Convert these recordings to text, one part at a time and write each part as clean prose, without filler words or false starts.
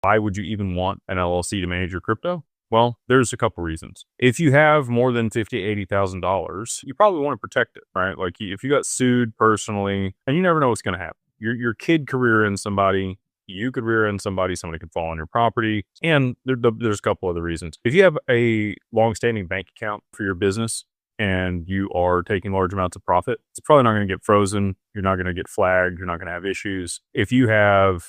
Why would you even want an LLC to manage your crypto? Well, there's a couple reasons. If you have more than $50,000, $80,000, you probably want to protect it, right? Like if you got sued personally, and you never know what's going to happen. Your kid could rear end somebody, you could rear end somebody, somebody could fall on your property, and there's a couple other reasons. If you have a long-standing bank account for your business and you are taking large amounts of profit, it's probably not going to get frozen. You're not going to get flagged. You're not going to have issues. If you have,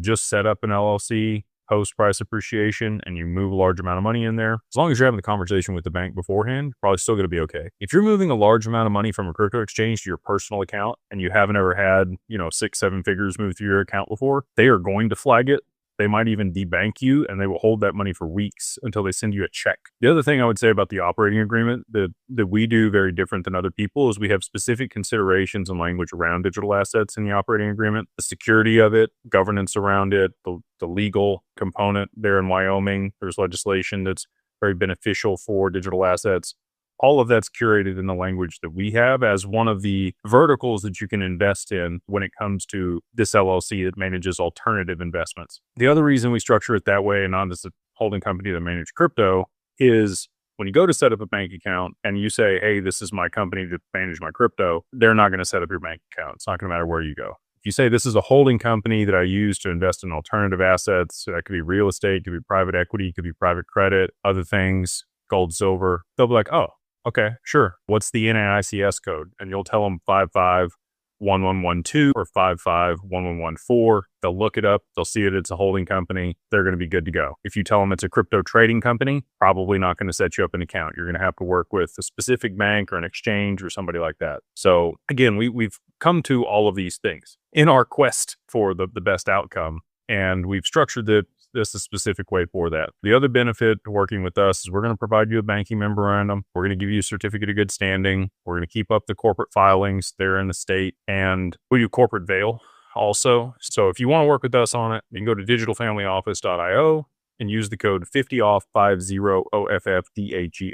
just set up an LLC post price appreciation and you move a large amount of money in there, as long as you're having the conversation with the bank beforehand, you're probably still going to be okay. If you're moving a large amount of money from a crypto exchange to your personal account and you haven't ever had, 6, 7 figures move through your account before, they are going to flag it. They might even debank you and they will hold that money for weeks until they send you a check. The other thing I would say about the operating agreement that we do very different than other people is we have specific considerations and language around digital assets in the operating agreement, the security of it, governance around it, the legal component there in Wyoming. There's legislation that's very beneficial for digital assets. All of that's curated in the language that we have as one of the verticals that you can invest in when it comes to this LLC that manages alternative investments. The other reason we structure it that way and not as a holding company that manages crypto is when you go to set up a bank account and you say, hey, this is my company to manage my crypto, they're not going to set up your bank account. It's not going to matter where you go. If you say this is a holding company that I use to invest in alternative assets, that could be real estate, could be private equity, could be private credit, other things, gold, silver, they'll be like, oh, okay, sure. What's the NAICS code? And you'll tell them 551112 or 551114. They'll look it up. They'll see it. It's a holding company. They're going to be good to go. If you tell them it's a crypto trading company, probably not going to set you up an account. You're going to have to work with a specific bank or an exchange or somebody like that. So again, we've come to all of these things in our quest for the best outcome. And we've structured this a specific way for that. The other benefit to working with us is we're going to provide you a banking memorandum. We're going to give you a certificate of good standing. We're going to keep up the corporate filings there in the state, and we do corporate veil also. So if you want to work with us on it, you can go to digitalfamilyoffice.io and use the code 50OFF, 50OFF,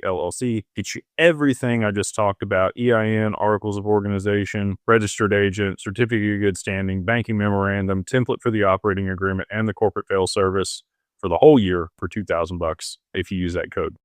LLC. Get you everything I just talked about: EIN, articles of organization, registered agent, certificate of good standing, banking memorandum, template for the operating agreement, and the corporate veil service for the whole year for $2,000 if you use that code.